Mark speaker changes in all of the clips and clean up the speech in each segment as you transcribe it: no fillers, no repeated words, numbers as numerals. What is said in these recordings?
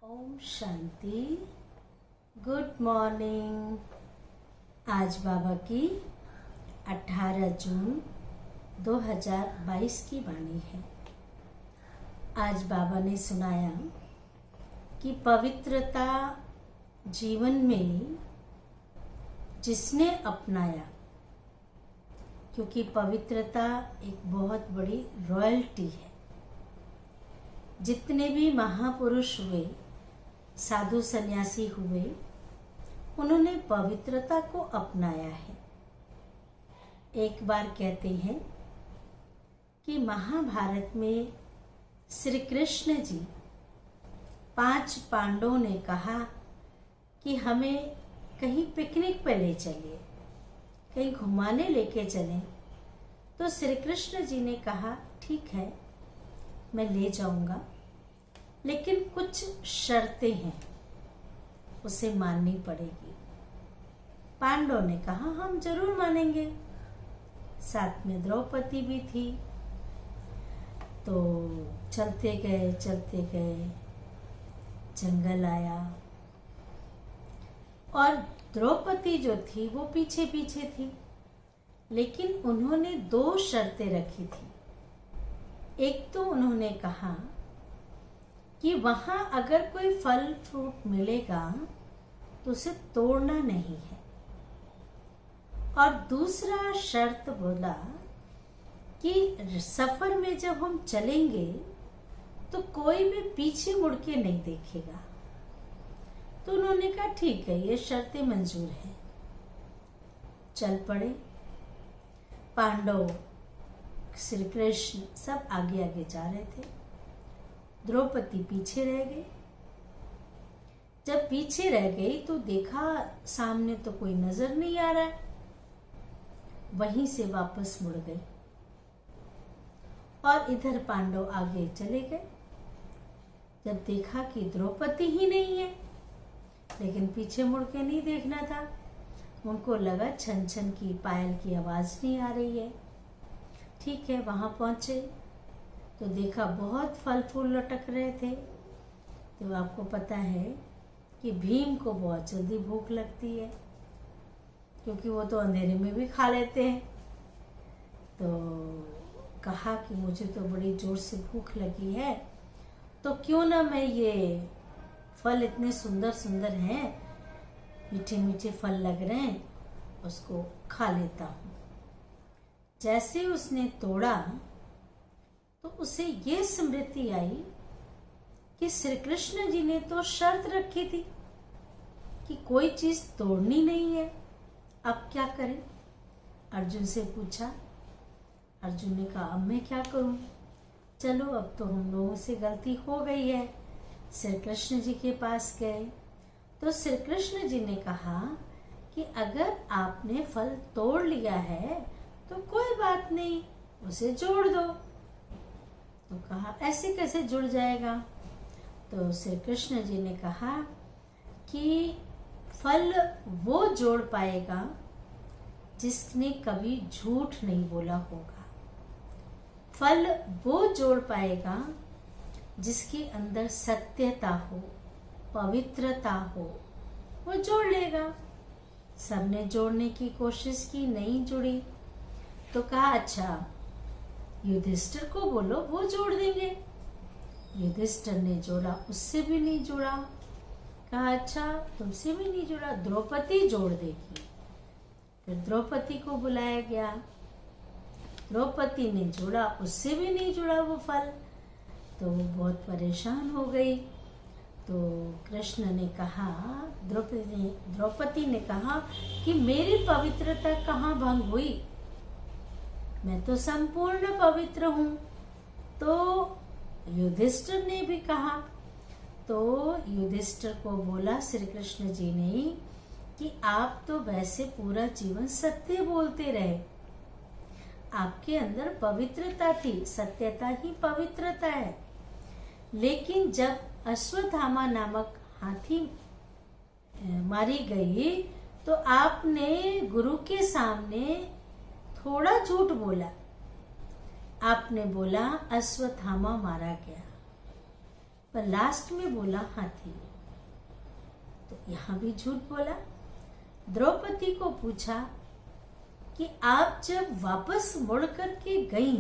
Speaker 1: Om Shanti. Good morning. आज बाबा की 18 जून 2022 की वाणी है। आज बाबा ने सुनाया कि पवित्रता जीवन में जिसने अपनाया, क्योंकि पवित्रता एक बहुत बड़ी रॉयल्टी है। जितने भी महापुरुष हुए, साधु सन्यासी हुए, उन्होंने पवित्रता को अपनाया है। एक बार कहते हैं कि महाभारत में श्री कृष्ण जी 5 पांडवों ने कहा कि हमें कहीं पिकनिक पे ले चलिए, कहीं घुमाने लेके चलें। तो श्री कृष्ण जी ने कहा ठीक है, मैं ले जाऊंगा, लेकिन कुछ शर्तें हैं, उसे माननी पड़ेगी। पांडवों ने कहा हम जरूर मानेंगे। साथ में द्रौपदी भी थी। तो चलते गए, जंगल आया और द्रौपदी जो थी वो पीछे पीछे थी, लेकिन उन्होंने 2 शर्तें रखी थी। एक तो उन्होंने कहा कि वहां अगर कोई फल फ्रूट मिलेगा तो उसे तोड़ना नहीं है, और दूसरा शर्त बोला कि सफर में जब हम चलेंगे तो कोई भी पीछे मुड़ के नहीं देखेगा। तो उन्होंने कहा ठीक है, ये शर्तें मंजूर हैं। चल पड़े। पांडव, श्री कृष्ण सब आगे आगे जा रहे थे, द्रौपदी पीछे रह गई। जब पीछे रह गई तो देखा सामने तो कोई नजर नहीं आ रहा है, वहीं से वापस मुड़ गई और इधर पांडव आगे चले गए। जब देखा कि द्रौपदी ही नहीं है, लेकिन पीछे मुड़ के नहीं देखना था, उनको लगा छन छन की पायल की आवाज नहीं आ रही है। ठीक है, वहां पहुंचे तो देखा बहुत फल फूल लटक रहे थे। तो आपको पता है कि भीम को बहुत जल्दी भूख लगती है, क्योंकि वो तो अंधेरे में भी खा लेते हैं। तो कहा कि मुझे तो बड़ी जोर से भूख लगी है, तो क्यों ना मैं ये फल इतने सुंदर सुंदर हैं, मीठे मीठे फल लग रहे हैं, उसको खा लेता हूँ। जैसे उसने तोड़ा तो उसे ये स्मृति आई कि श्री कृष्ण जी ने तो शर्त रखी थी कि कोई चीज तोड़नी नहीं है, अब क्या करें। अर्जुन से पूछा। अर्जुन ने कहा अब मैं क्या करूं, चलो अब तो हम लोगों से गलती हो गई है। श्री कृष्ण जी के पास गए तो श्री कृष्ण जी ने कहा कि अगर आपने फल तोड़ लिया है तो कोई बात नहीं, उसे जोड़ दो। तो कहा ऐसे कैसे जुड़ जाएगा। तो श्री कृष्ण जी ने कहा कि फल वो जोड़ पाएगा जिसने कभी झूठ नहीं बोला होगा। फल वो जोड़ पाएगा जिसके अंदर सत्यता हो, पवित्रता हो, वो जोड़ लेगा। सबने जोड़ने की कोशिश की, नहीं जुड़ी। तो कहा अच्छा युधिष्ठिर को बोलो, वो जोड़ देंगे। युधिष्ठिर ने जोड़ा, उससे भी नहीं जुड़ा। कहा अच्छा तुमसे भी नहीं जुड़ा, द्रौपदी जोड़ देगी। फिर द्रौपदी को बुलाया गया, द्रौपदी ने जोड़ा, उससे भी नहीं जुड़ा वो फल। तो वो बहुत परेशान हो गई। तो कृष्ण ने कहा, द्रौपदी ने कहा कि मेरी पवित्रता कहाँ भंग हुई, मैं तो संपूर्ण पवित्र हूं। तो युधिष्ठिर ने भी कहा। तो युधिष्ठिर को बोला श्री कृष्ण जी ने कि आप तो वैसे पूरा जीवन सत्य बोलते रहे, आपके अंदर पवित्रता थी, सत्यता ही पवित्रता है। लेकिन जब अश्वत्थामा नामक हाथी मारी गई तो आपने गुरु के सामने थोड़ा झूठ बोला। आपने बोला अश्वत्थामा मारा गया, पर लास्ट में बोला हाथी। तो यहाँ भी झूठ बोला। द्रौपदी को पूछा कि आप जब वापस मुड़ करके गई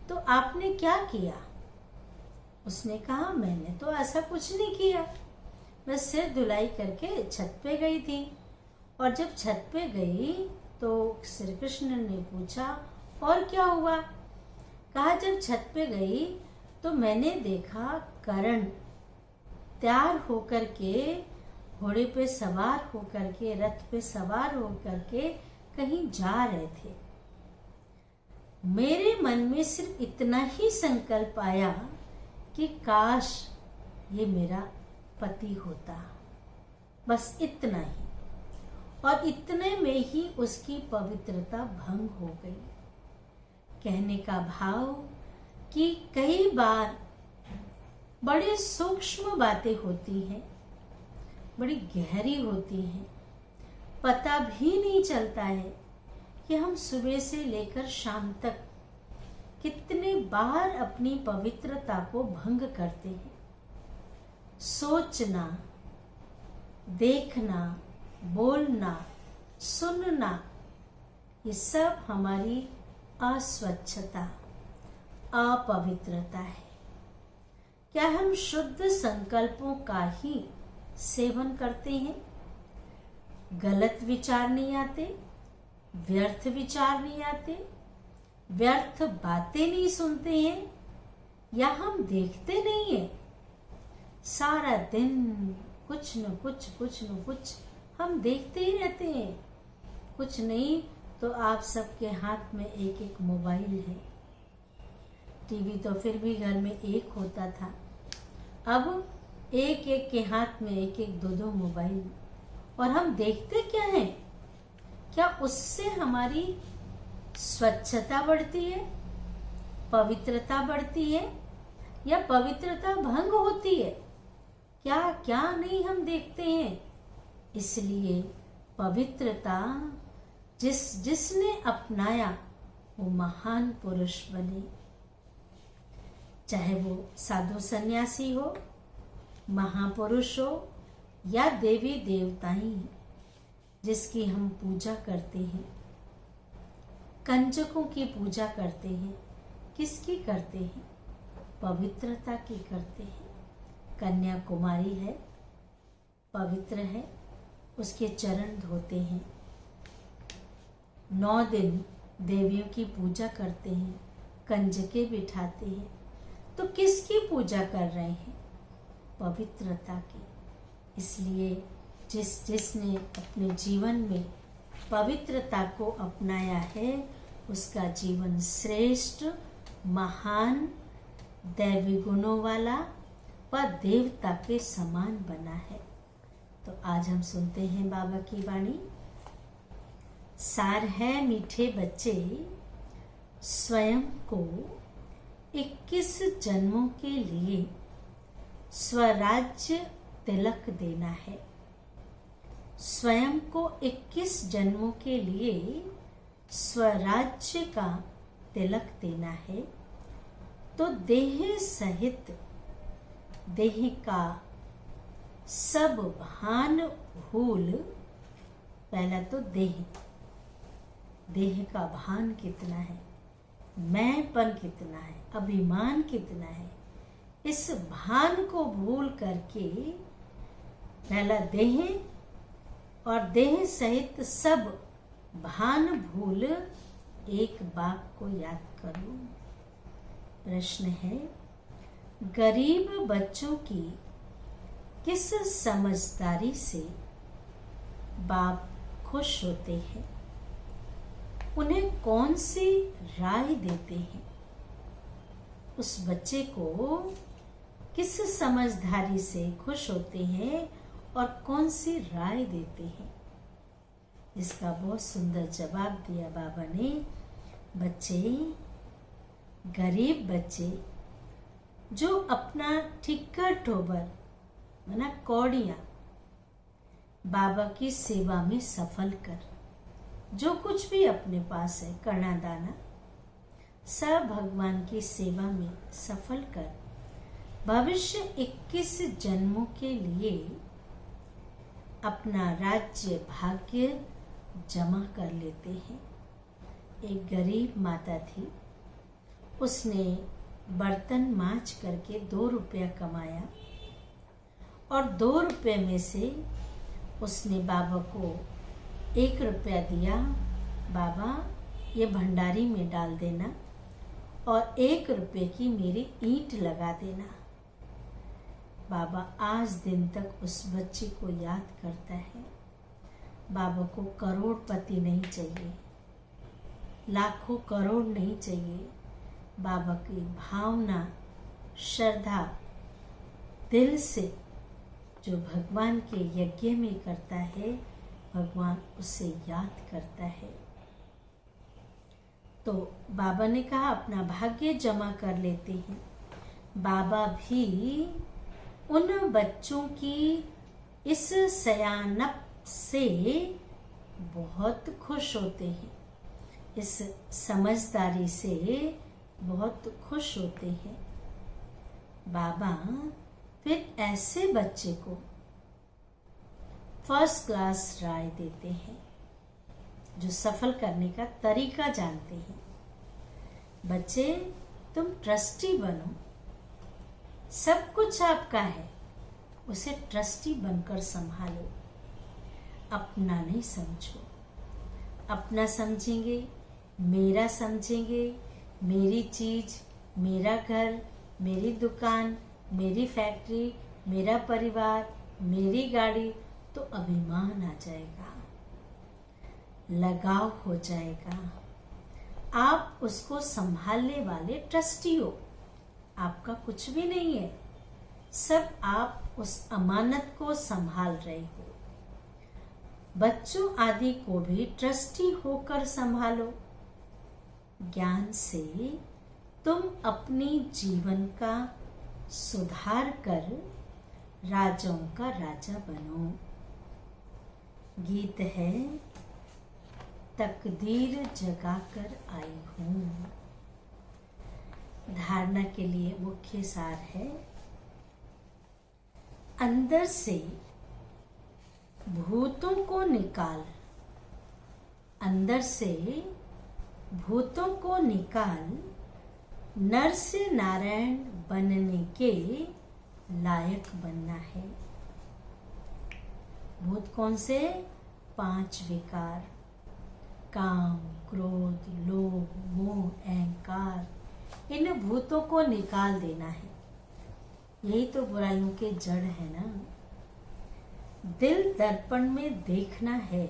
Speaker 1: तो आपने क्या किया? उसने कहा मैंने तो ऐसा कुछ नहीं किया, बस सिर धुलाई करके छत पे गई थी। और जब छत पे गई तो श्री कृष्ण ने पूछा और क्या हुआ? कहा जब छत पे गई तो मैंने देखा कर्ण तैयार होकर के, घोड़े पे सवार होकर के, रथ पे सवार होकर के कहीं जा रहे थे। मेरे मन में सिर्फ इतना ही संकल्प आया कि काश ये मेरा पति होता, बस इतना ही। और इतने में ही उसकी पवित्रता भंग हो गई। कहने का भाव कि कई बार बड़े सूक्ष्म बातें होती हैं, बड़ी गहरी होती हैं, पता भी नहीं चलता है कि हम सुबह से लेकर शाम तक कितने बार अपनी पवित्रता को भंग करते हैं। सोचना, देखना, बोलना, सुनना, ये सब हमारी अस्वच्छता, अपवित्रता है। क्या हम शुद्ध संकल्पों का ही सेवन करते हैं? गलत विचार नहीं आते, व्यर्थ विचार नहीं आते, व्यर्थ बातें नहीं सुनते हैं, या हम देखते नहीं हैं? सारा दिन कुछ न कुछ हम देखते ही रहते हैं। कुछ नहीं तो आप सबके हाथ में एक एक मोबाइल है। टीवी तो फिर भी घर में एक होता था, अब एक एक के हाथ में एक एक दो मोबाइल। और हम देखते क्या हैं? क्या उससे हमारी स्वच्छता बढ़ती है, पवित्रता बढ़ती है, या पवित्रता भंग होती है? क्या क्या नहीं हम देखते हैं। इसलिए पवित्रता जिसने अपनाया वो महान पुरुष बने। चाहे वो साधु सन्यासी हो, महापुरुष हो, या देवी देवताएं जिसकी हम पूजा करते हैं। कंजकों की पूजा करते हैं, किसकी करते हैं? पवित्रता की करते हैं। कन्याकुमारी है, पवित्र है, उसके चरण धोते हैं। 9 दिन देवियों की पूजा करते हैं, कंजके बिठाते हैं। तो किसकी पूजा कर रहे हैं? पवित्रता की। इसलिए जिसने अपने जीवन में पवित्रता को अपनाया है, उसका जीवन श्रेष्ठ, महान, दैवी गुणों वाला व देवता के समान बना है। तो आज हम सुनते हैं बाबा की वाणी। सार है मीठे बच्चे, स्वयं को 21 जन्मों के लिए स्वराज्य तिलक देना है। स्वयं को 21 जन्मों के लिए स्वराज्य का तिलक देना है। तो देह सहित देह का सब भान भूल, पहला तो देह का भान कितना है, मैंपन कितना है, अभिमान कितना है, इस भान को भूल करके पहला देह और देह सहित सब भान भूल एक बाप को याद करो। प्रश्न है, गरीब बच्चों की किस समझदारी से बाप खुश होते हैं? उन्हें कौन सी राय देते हैं? उस बच्चे को किस समझदारी से खुश होते हैं और कौन सी राय देते हैं? इसका बहुत सुंदर जवाब दिया बाबा ने। बच्चे, गरीब बच्चे जो अपना ठिक्कर ठोबर माना कौड़ियाँ बाबा की सेवा में सफल कर, जो कुछ भी अपने पास है करना दाना, सब भगवान की सेवा में सफल कर, भविष्य 21 जन्मों के लिए अपना राज्य भाग्य जमा कर लेते हैं। एक गरीब माता थी, उसने बर्तन मांज करके 2 रुपया कमाया और 2 रुपये में से उसने बाबा को 1 रुपया दिया। बाबा, ये भंडारी में डाल देना और 1 रुपये की मेरी ईंट लगा देना। बाबा आज दिन तक उस बच्चे को याद करता है। बाबा को करोड़पति नहीं चाहिए, लाखों करोड़ नहीं चाहिए। बाबा की भावना, श्रद्धा दिल से जो भगवान के यज्ञ में करता है, भगवान उसे याद करता है। तो बाबा ने कहा अपना भाग्य जमा कर लेते हैं। बाबा भी उन बच्चों की इस सयानप से बहुत खुश होते हैं, इस समझदारी से बहुत खुश होते हैं। बाबा फिर ऐसे बच्चे को फर्स्ट क्लास राय देते हैं, जो सफल करने का तरीका जानते हैं। बच्चे, तुम ट्रस्टी बनो, सब कुछ आपका है, उसे ट्रस्टी बनकर संभालो। अपना नहीं समझो। अपना समझेंगे, मेरा समझेंगे, मेरी चीज, मेरा घर, मेरी दुकान, मेरी फैक्ट्री, मेरा परिवार, मेरी गाड़ी, तो अभिमान आ जाएगा, लगाव हो जाएगा। आप उसको संभालने वाले ट्रस्टी हो, आपका कुछ भी नहीं है, सब आप उस अमानत को संभाल रहे हो। बच्चों आदि को भी ट्रस्टी होकर संभालो। ज्ञान से तुम अपनी जीवन का सुधार कर राजाओं का राजा बनो। गीत है, तकदीर जगाकर आई हूँ। धारणा के लिए मुख्य सार है, अंदर से भूतों को निकाल, अंदर से भूतों को निकाल, नर से नारायण बनने के लायक बनना है। भूत कौन से? 5 विकार, काम, क्रोध, लोभ, मोह, अहंकार। इन भूतों को निकाल देना है। यही तो बुराइयों के जड़ है ना। दिल दर्पण में देखना है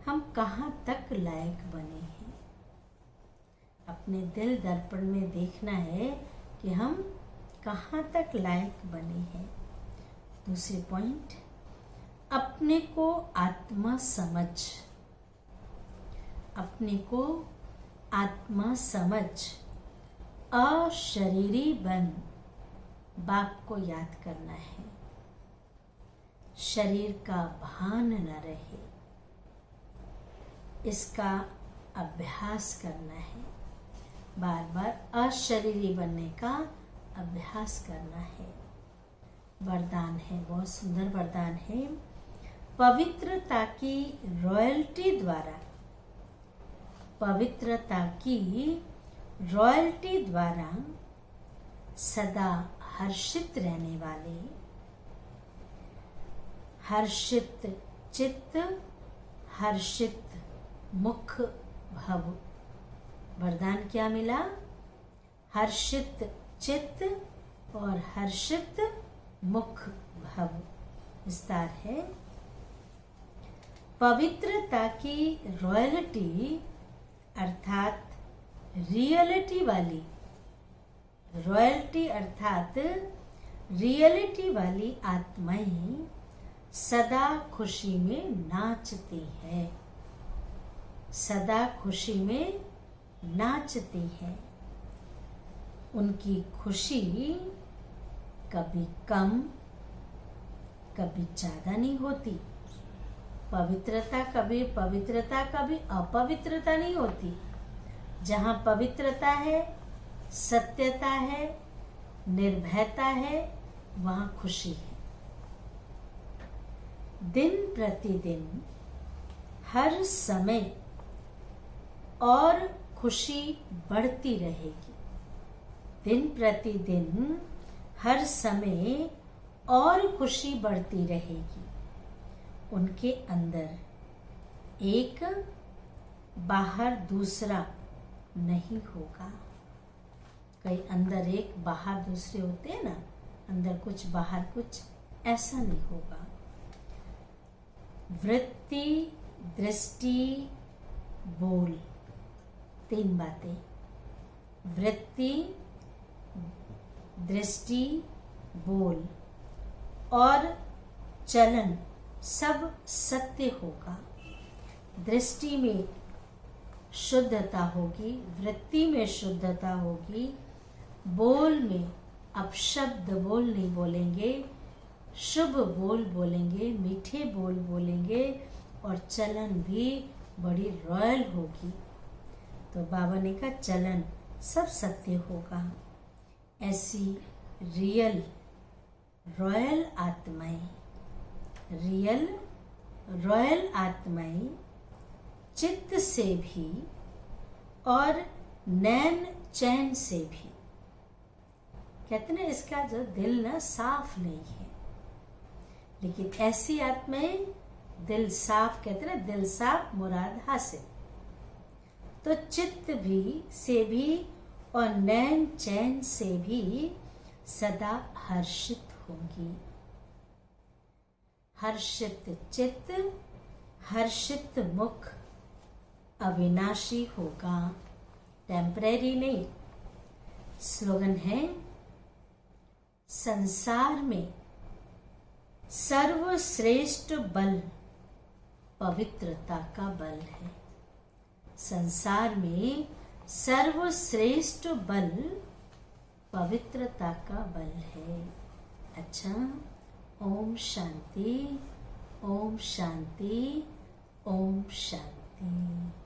Speaker 1: हम कहाँ तक लायक बने हैं। अपने दिल दर्पण में देखना है कि हम कहाँ तक लायक बने हैं। दूसरी पॉइंट, अपने को आत्मा समझ, अपने को आत्मा समझ, अशरीरी बन। बाप को याद करना है, शरीर का भान न रहे, इसका अभ्यास करना है। बार बार अशरीरी बनने का अभ्यास करना है। वरदान है, बहुत सुंदर वरदान है। पवित्रता की रॉयल्टी द्वारा, पवित्रता की रॉयल्टी द्वारा सदा हर्षित रहने वाले, हर्षित चित्त, हर्षित मुख भव। वरदान क्या मिला? हर्षित चित्त और हर्षित मुख भव। विस्तार है, पवित्रता की रॉयल्टी अर्थात रियलिटी वाली, रॉयल्टी अर्थात रियलिटी वाली आत्माएं सदा खुशी में नाचती है, सदा खुशी में नाचती है। उनकी खुशी कभी कम कभी ज्यादा नहीं होती। पवित्रता कभी अपवित्रता नहीं होती। जहाँ पवित्रता है, सत्यता है, निर्भयता है, वहां खुशी है। दिन प्रतिदिन हर समय और खुशी बढ़ती रहेगी। दिन प्रतिदिन हर समय और खुशी बढ़ती रहेगी। उनके अंदर एक, बाहर दूसरा नहीं होगा। कई अंदर एक बाहर दूसरे होते हैं ना, अंदर कुछ बाहर कुछ, ऐसा नहीं होगा। वृत्ति, दृष्टि, बोल, 3 बातें। वृत्ति, दृष्टि, बोल और चलन सब सत्य होगा। दृष्टि में शुद्धता होगी, वृत्ति में शुद्धता होगी, बोल में अपशब्द बोल नहीं बोलेंगे, शुभ बोल बोलेंगे, मीठे बोल बोलेंगे और चलन भी बड़ी रॉयल होगी। तो बाबा ने कहा चलन सब सत्य होगा। ऐसी रियल रॉयल आत्माएं, रियल रॉयल आत्माएं चित्त से भी और नैन चैन से भी, कहते ना इसका जो दिल ना साफ नहीं है, लेकिन ऐसी आत्माएं दिल साफ, कहते ना दिल साफ मुराद हासिल। तो चित्त भी से भी और नैन चैन से भी सदा हर्षित होंगी। हर्षित चित्त, हर्षित मुख अविनाशी होगा, टेम्परेरी नहीं। स्लोगन है, संसार में सर्वश्रेष्ठ बल पवित्रता का बल है। संसार में सर्वश्रेष्ठ बल पवित्रता का बल है। अच्छा, ओम शांति, ओम शांति, ओम शांति।